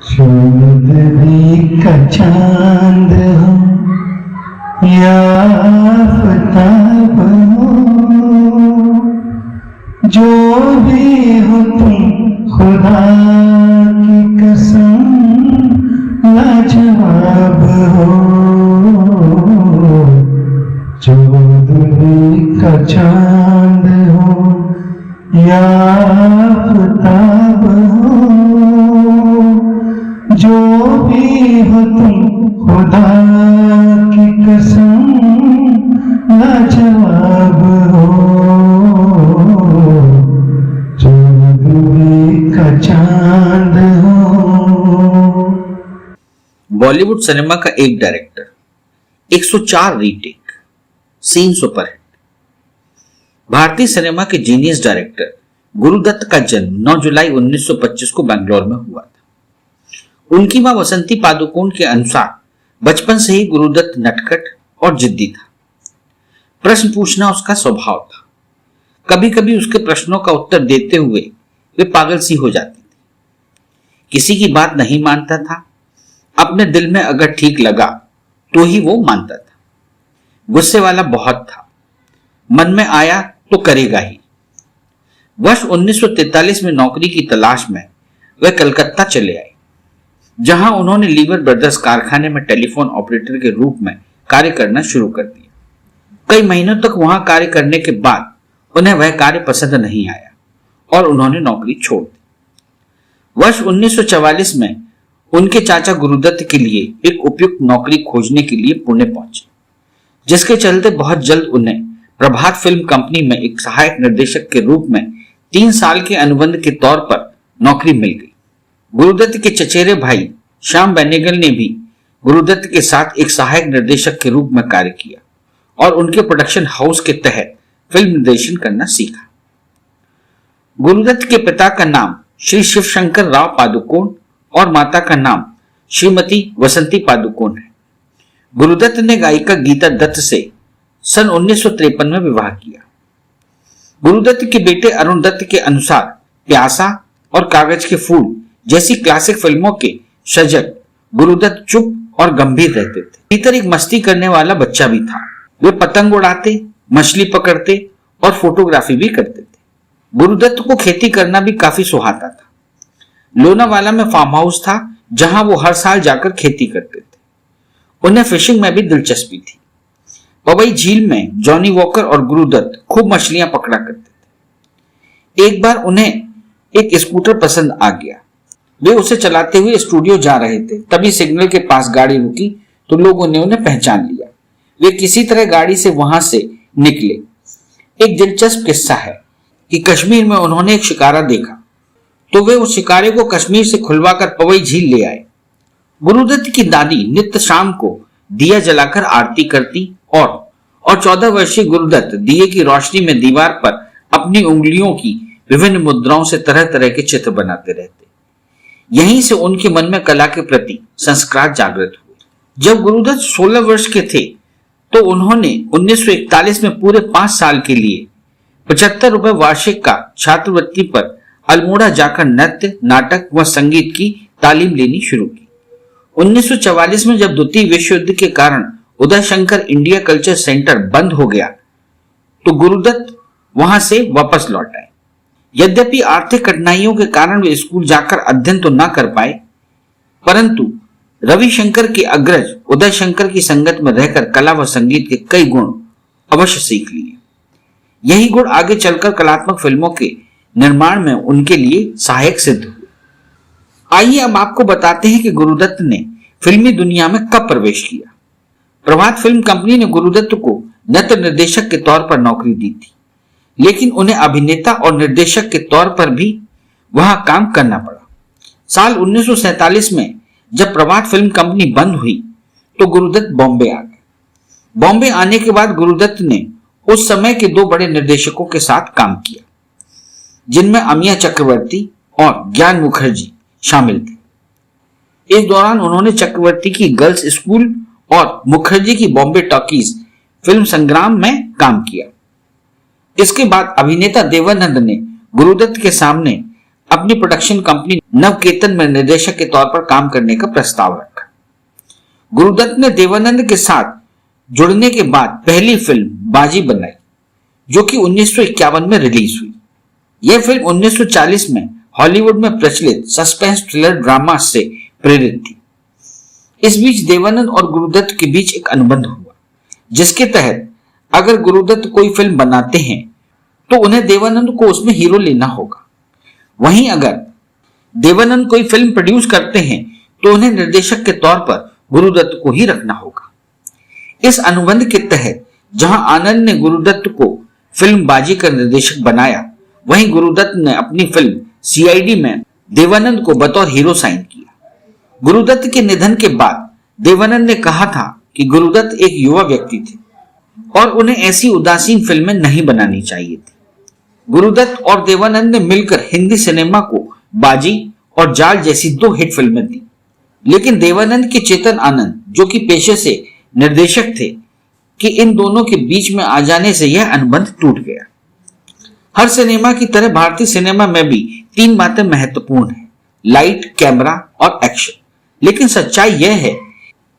चंदनी का चांद हो या आफताब हो, जो भी हो तुम खुदा की कसम लाजवाब हो। चंदनी का चांद हो या आफताब हो, जो भी हो तुम खुदा की कसम लाजवाब हो। चंदनी का चांद हो। बॉलीवुड सिनेमा का एक डायरेक्टर, 104 रीटेक, सीन सुपरहिट। भारतीय सिनेमा के जीनियस डायरेक्टर गुरुदत्त का जन्म 9 जुलाई 1925 को बेंगलोर में हुआ था। उनकी मां वसंती पादुकोण के अनुसार बचपन से ही गुरुदत्त नटखट और जिद्दी था। प्रश्न पूछना उसका स्वभाव था। कभी कभी उसके प्रश्नों का उत्तर देते हुए वे पागल सी हो जाती थी। किसी की बात नहीं मानता था। अपने दिल में अगर ठीक लगा तो ही वो मानता था। गुस्से वाला बहुत था। मन में आया तो करेगा ही। वर्ष 1943 में नौकरी की तलाश में वे कलकत्ता चले आए, जहां उन्होंने लीवर ब्रदर्स कारखाने में टेलीफोन ऑपरेटर के रूप में कार्य करना शुरू कर दिया। कई महीनों तक वहां कार्य करने के बाद उन्हें वह कार्य पसंद नहीं आया और उन्होंने नौकरी छोड़ दी। वर्ष 1944 में उनके चाचा गुरुदत्त के लिए एक उपयुक्त नौकरी खोजने के लिए पुणे पहुंचे, जिसके चलते बहुत जल्द उन्हें प्रभात फिल्म कंपनी में एक सहायक निर्देशक के रूप में 3 साल के अनुबंध के तौर पर नौकरी मिल गई। गुरुदत्त के चचेरे भाई श्याम बेनेगल ने भी गुरुदत्त के साथ एक सहायक निर्देशक के रूप में कार्य किया और उनके प्रोडक्शन हाउस के तहत फिल्म निर्देशन करना सीखा। गुरुदत्त के पिता का नाम श्री शिवशंकर राव पादुकोण और माता का नाम श्रीमती वसंती पादुकोण है। गुरुदत्त ने गायिका गीता दत्त से सन 1953 में विवाह किया। गुरुदत्त के बेटे अरुण दत्त के अनुसार प्यासा और कागज के फूल जैसी क्लासिक फिल्मों के सजग गुरुदत्त चुप और गंभीर रहते थे। भीतर एक मस्ती करने वाला बच्चा भी था। वे पतंग उड़ाते, मछली पकड़ते और फोटोग्राफी भी करते थे। गुरुदत्त को खेती करना भी काफी सुहाता था। लोनावाला में फार्म हाउस था, जहां वो हर साल जाकर खेती करते थे। उन्हें फिशिंग में भी दिलचस्पी थी। पवई झील में जॉनी वॉकर और गुरुदत्त खूब मछलियां पकड़ा करते थे। एक बार उन्हें एक स्कूटर पसंद आ गया। वे उसे चलाते हुए स्टूडियो जा रहे थे। तभी सिग्नल के पास गाड़ी रुकी तो लोगों ने उन्हें पहचान लिया। वे किसी तरह गाड़ी से वहां से निकले। एक दिलचस्प किस्सा है कि कश्मीर में उन्होंने एक शिकारा देखा तो वे उस शिकारे को कश्मीर से खुलवाकर पवई झील ले आए। गुरुदत्त की दादी नित्य शाम को दिया जलाकर आरती करती और 14 वर्षीय गुरुदत्त दिए की रोशनी में दीवार पर अपनी उंगलियों की विभिन्न मुद्राओं से तरह तरह के चित्र बनाते रहते। यहीं से उनके मन में कला के प्रति संस्कार जागृत हुए। जब गुरुदत्त 16 वर्ष के थे तो उन्होंने 1941 में पूरे 5 साल के लिए 75 रुपए वार्षिक का छात्रवृत्ति पर अल्मोड़ा जाकर नृत्य, नाटक व संगीत की तालीम लेनी शुरू की। 1944 में जब द्वितीय विश्व युद्ध के कारण Uday Shankar India culture centre बंद हो गया तो गुरुदत्त वहां से वापस लौट आए। यद्यपि आर्थिक कठिनाइयों के कारण वे स्कूल जाकर अध्ययन तो न कर पाए, परंतु रविशंकर के अग्रज उदय शंकर की संगत में रहकर कला व संगीत के कई गुण अवश्य सीख लिए। यही गुण आगे चलकर कलात्मक फिल्मों के निर्माण में उनके लिए सहायक सिद्ध हुए। आइए अब आपको बताते हैं कि गुरुदत्त ने फिल्मी दुनिया में कब प्रवेश किया। प्रभात फिल्म कंपनी ने गुरुदत्त को नृत्य निर्देशक के तौर पर नौकरी दी थी, लेकिन उन्हें अभिनेता और निर्देशक के तौर पर भी वहां काम करना पड़ा। साल 1947 में जब प्रभात फिल्म कंपनी बंद हुई तो गुरुदत्त बॉम्बे आ गए। बॉम्बे आने के बाद गुरुदत्त ने उस समय के 2 बड़े निर्देशकों के साथ काम किया, जिनमें अमिया चक्रवर्ती और ज्ञान मुखर्जी शामिल थे। इस दौरान उन्होंने चक्रवर्ती की गर्ल्स स्कूल और मुखर्जी की बॉम्बे टॉकीज फिल्म संग्राम में काम किया। इसके बाद अभिनेता देवानंद ने गुरुदत्त के सामने अपनी प्रोडक्शन कंपनी नवकेतन में निर्देशक के तौर पर काम करने का प्रस्ताव रखा। गुरुदत्त ने देवानंद के साथ जुड़ने के बाद पहली फिल्म बाजी बनाई, जो कि 1951 में रिलीज हुई। यह फिल्म 1940 में हॉलीवुड में प्रचलित सस्पेंस थ्रिलर ड्रामा से प्रेरित थी। इस बीच देवानंद और गुरुदत्त के बीच एक अनुबंध हुआ, जिसके तहत अगर गुरुदत्त कोई फिल्म बनाते हैं तो उन्हें देवानंद को उसमें हीरो लेना होगा। वहीं अगर देवानंद कोई फिल्म प्रोड्यूस करते हैं तो उन्हें निर्देशक के तौर पर गुरुदत्त को ही रखना होगा। इस अनुबंध के तहत जहां आनंद ने गुरुदत्त को फिल्म बाजी का निर्देशक बनाया, वहीं गुरुदत्त ने अपनी फिल्म सीआईडी में देवानंद को बतौर हीरो साइन किया। गुरुदत्त के निधन के बाद देवानंद ने कहा था कि गुरुदत्त एक युवा व्यक्ति थे और उन्हें ऐसी उदासीन फिल्में नहीं बनानी चाहिए थी। गुरुदत्त और देवानंद ने मिलकर हिंदी सिनेमा को बाजी और जाल जैसी 2 हिट फिल्में दी, लेकिन देवानंद के चेतन आनंद, जो कि पेशे से निर्देशक थे, कि इन दोनों के बीच में आ जाने से यह अनुबंध टूट गया। हर सिनेमा की तरह भारतीय सिनेमा में भी 3 बातें महत्वपूर्ण हैं: लाइट, कैमरा और एक्शन।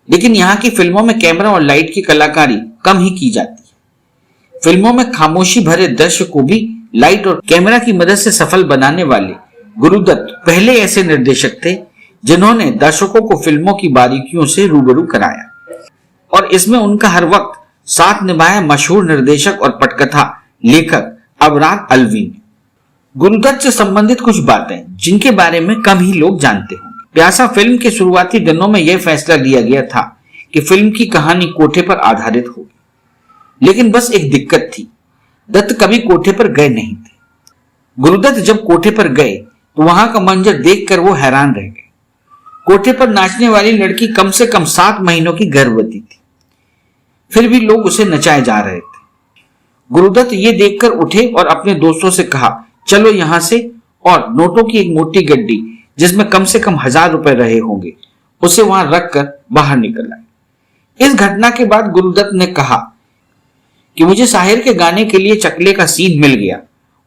लेकिन यहाँ की फिल्मों में कैमरा और लाइट की कलाकारी कम ही की जाती है। फिल्मों में खामोशी भरे दृश्य को भी लाइट और कैमरा की मदद से सफल बनाने वाले गुरुदत्त पहले ऐसे निर्देशक थे जिन्होंने दर्शकों को फिल्मों की बारीकियों से रूबरू कराया, और इसमें उनका हर वक्त साथ निभाया मशहूर निर्देशक और पटकथा लेखक अबरार अलवी ने। गुरुदत्त से संबंधित कुछ बातें जिनके बारे में कम ही लोग जानते होंगे। प्यासा फिल्म के शुरुआती दिनों में यह फैसला लिया गया था कि फिल्म की कहानी कोठे पर आधारित होगी, लेकिन बस एक दिक्कत थी, दत्त कभी कोठे पर गए नहीं थे। गुरुदत्त जब कोठे पर गए तो वहां का मंजर देखकर वो हैरान रह गए। कोठे पर नाचने वाली लड़की कम से कम 7 महीनों की गर्भवती थी, फिर भी लोग उसे नचाए जा रहे थे। गुरुदत्त ये देखकर उठे और अपने दोस्तों से कहा, चलो यहां से, और नोटों की एक मोटी गड्डी जिसमें कम से कम 1000 रुपए रहे होंगे, उसे वहां रखकर बाहर निकल आए। इस घटना के बाद गुरुदत्त ने कहा कि मुझे साहिर के गाने के लिए चकले का सीन मिल गया,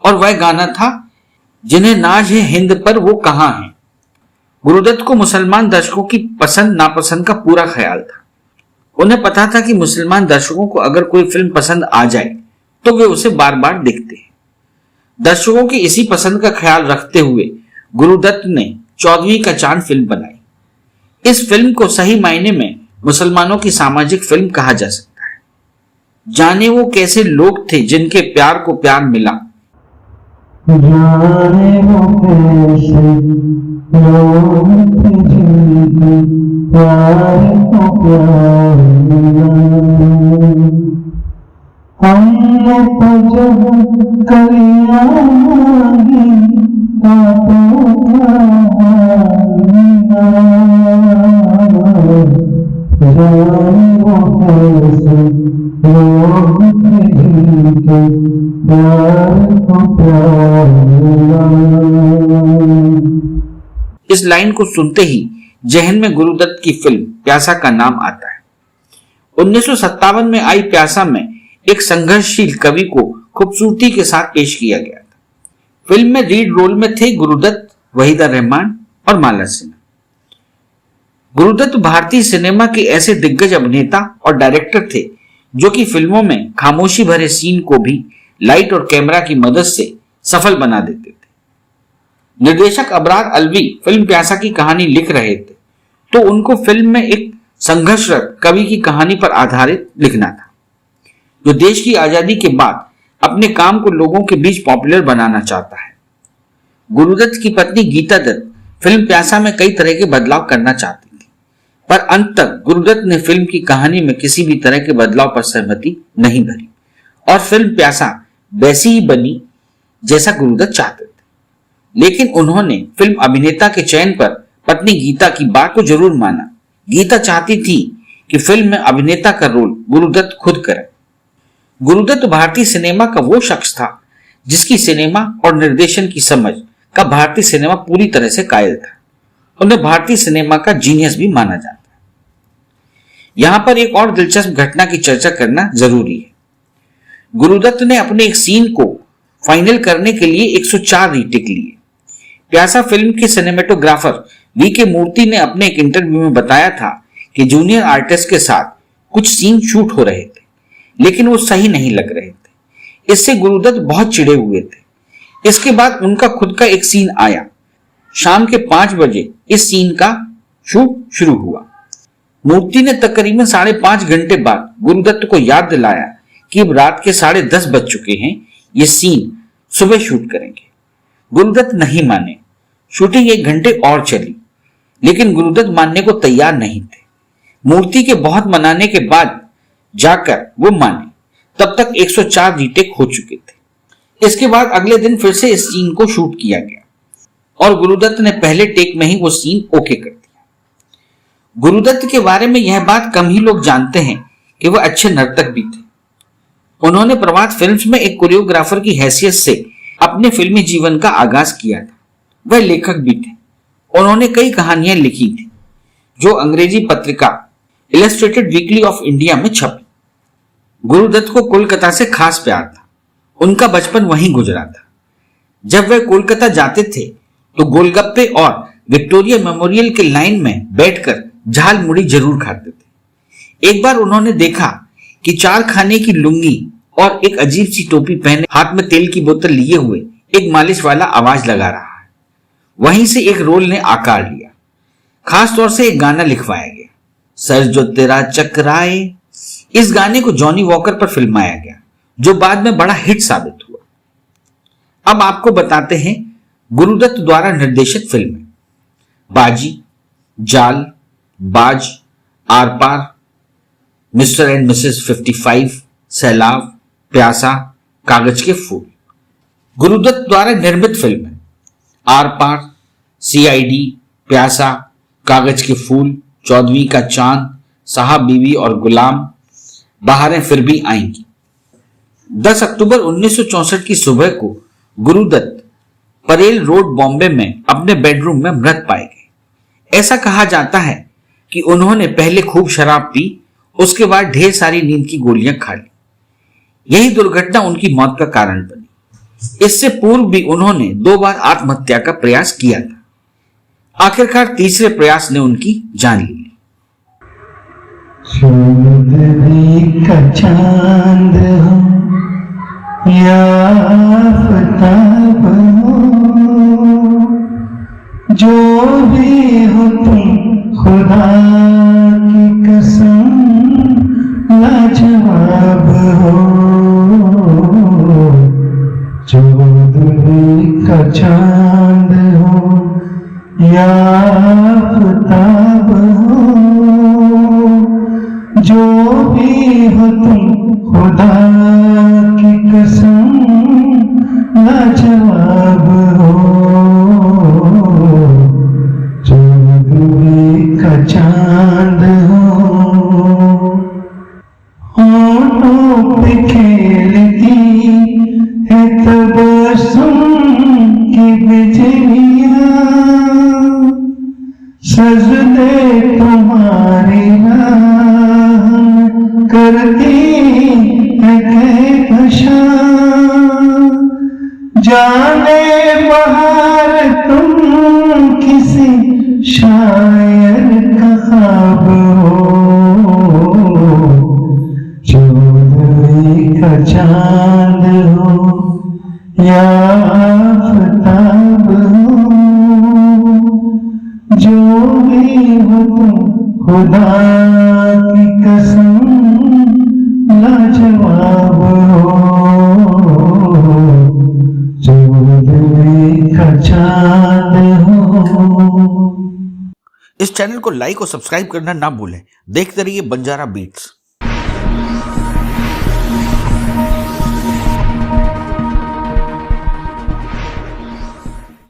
और वह गाना था, जिन्हें नाज है हिंद पर वो कहां है। गुरुदत्त को मुसलमान दर्शकों की पसंद नापसंद का पूरा ख्याल था। उन्हें पता था कि मुसलमान दर्शकों को अगर कोई फिल्म पसंद आ जाए तो वे उसे बार बार देखते हैं। दर्शकों की इसी पसंद का ख्याल रखते हुए गुरुदत्त ने 14वीं का चांद फिल्म बनाई। इस फिल्म को सही मायने में मुसलमानों की सामाजिक फिल्म कहा जा सकता है। जाने वो कैसे लोग थे जिनके प्यार को प्यार मिला, जाने वो कैसे लोग थे जिनके प्यार को प्यार मिला। हमने तो जब कलियां मांगी जाने वो कैसे लोग थे जिनके प्यार को प्यार मिला। इस लाइन को सुनते ही जहन में गुरुदत्त की फिल्म प्यासा का नाम आता है। 1957 में आई प्यासा में एक संघर्षशील कवि को खूबसूरती के साथ पेश किया गया था। फिल्म में लीड रोल में थे गुरुदत्त, वहीदा रहमान और माला सिन्हा। गुरुदत्त भारतीय सिनेमा के ऐसे दिग्गज अभिनेता और डायरेक्टर थे जो कि फिल्मों में खामोशी भरे सीन को भी लाइट और कैमरा की मदद से सफल बना देते थे। निर्देशक अबरार अलवी फिल्म प्यासा की कहानी लिख रहे थे तो उनको फिल्म में एक संघर्षरत कवि की कहानी पर आधारित लिखना था, जो देश की आजादी के बाद अपने काम को लोगों के बीच पॉपुलर बनाना चाहता है। गुरुदत्त की पत्नी गीता दत्त फिल्म प्यासा में कई तरह के बदलाव करना चाहती थी, पर अंत तक गुरुदत्त ने फिल्म की कहानी में किसी भी तरह के बदलाव पर सहमति नहीं भरी और फिल्म प्यासा वैसी ही बनी जैसा गुरुदत्त चाहते थे। लेकिन उन्होंने फिल्म अभिनेता के चयन पर पत्नी गीता की बात को जरूर माना। गीता चाहती थी कि फिल्म में अभिनेता का रोल गुरुदत्त खुद करे। गुरुदत्त भारतीय सिनेमा का वो शख्स था जिसकी सिनेमा और निर्देशन की समझ का भारतीय सिनेमा पूरी तरह से कायल था। उन्हें भारतीय सिनेमा का जीनियस भी माना जाता है। यहां पर एक और दिलचस्प घटना की चर्चा करना जरूरी है। गुरुदत्त ने अपने एक सीन को फाइनल करने के लिए 104 रीटेक लिए। प्यासा फिल्म के सिनेमेटोग्राफर वी के मूर्ति ने अपने एक इंटरव्यू में बताया था कि जूनियर आर्टिस्ट के साथ कुछ सीन शूट हो रहे थे, लेकिन वो सही नहीं लग रहे थे। इससे गुरुदत्त बहुत चिढ़े हुए थे। इसके बाद उनका खुद का एक सीन आया। शाम के 5 बजे इस सीन का शूट शुरू हुआ। मूर्ति ने तकरीबन 5.5 घंटे बाद गुरुदत्त को याद दिलाया कि अब रात के 10:30 बज चुके हैं, ये सीन सुबह शूट करेंगे। गुरुदत्त नहीं माने। शूटिंग 1 घंटे और चली, लेकिन गुरुदत्त मानने को तैयार नहीं थे। मूर्ति के बहुत मनाने के बाद जाकर वो माने। तब तक 104 रीटेक हो चुके थे। इसके बाद अगले दिन फिर से इस सीन को शूट किया गया और गुरुदत्त ने पहले टेक में ही वो सीन ओके कर दिया। गुरुदत्त के बारे में यह बात कम ही लोग जानते हैं कि वह अच्छे नर्तक भी थे। उन्होंने प्रभात फिल्म्स में एक कोरियोग्राफर की हैसियत से अपने फिल्मी जीवन का आगाज किया था। वह लेखक भी थे। उन्होंने कई कहानियां लिखी थी जो अंग्रेजी पत्रिका इलस्ट्रेटेड वीकली ऑफ इंडिया में छपी। गुरुदत्त को कोलकाता से खास प्यार था। उनका बचपन वहीं गुजरा था। जब वह कोलकाता जाते थे तो गोलगप्पे और विक्टोरिया मेमोरियल के लाइन में बैठकर झाल मुड़ी जरूर खाते थे। एक बार उन्होंने देखा कि 4 खाने की लुंगी और एक अजीब सी टोपी पहने हाथ में तेल की बोतल लिए हुए एक मालिश वाला आवाज लगा रहा है। वहीं से एक रोल ने आकार लिया। खास तौर से एक गाना लिखवाया गया, सर जो तेरा चकराए। इस गाने को जॉनी वॉकर पर फिल्माया गया, जो बाद में बड़ा हिट साबित हुआ। अब आपको बताते हैं गुरुदत्त द्वारा निर्देशित फिल्में। Baazi, Jaal, Baaz, Aar Paar, Mr and Mrs 55, Sailaab, प्यासा, कागज के फूल। गुरुदत्त द्वारा निर्मित फिल्में आर पार, सीआईडी, प्यासा, कागज के फूल, चौदहवीं का चांद, साहब बीवी और गुलाम, बहारें फिर भी आएंगी। 10 अक्टूबर 1964 की सुबह को गुरुदत्त परेल रोड बॉम्बे में अपने बेडरूम में मृत पाए गए। ऐसा कहा जाता है कि उन्होंने पहले खूब शराब पी, उसके बाद ढेर सारी नींद की गोलियां खा ली। यही दुर्घटना उनकी मौत का कारण बनी। इससे पूर्व भी उन्होंने 2 बार आत्महत्या का प्रयास किया था। आखिरकार तीसरे प्रयास ने उनकी जान ली। चौदहवीं का चांद हो या आफताब हो, जो भी हो तुम खुदा की कसम लाजवाब हो। चौदहवीं का चांद हो या आफताब हो, जो भी हो तुम खुदा की कसम लाजवाब हो। चौदहवीं का चांद हो, होठों पे खेलती है तबस्सुम की बिजलियां, सजदे तुम्हारी राह करती है कहकशां। जाने बहार तुम किसी शायर का ख्वाब हो। चौदहवीं का चांद हो या आफताब हो, जो भी हो तुम खुदा की कसम लाजवाब हो। चौदहवीं का चांद हो। इस चैनल को लाइक और सब्सक्राइब करना ना भूलें। देखते रहिए बंजारा बीट्स।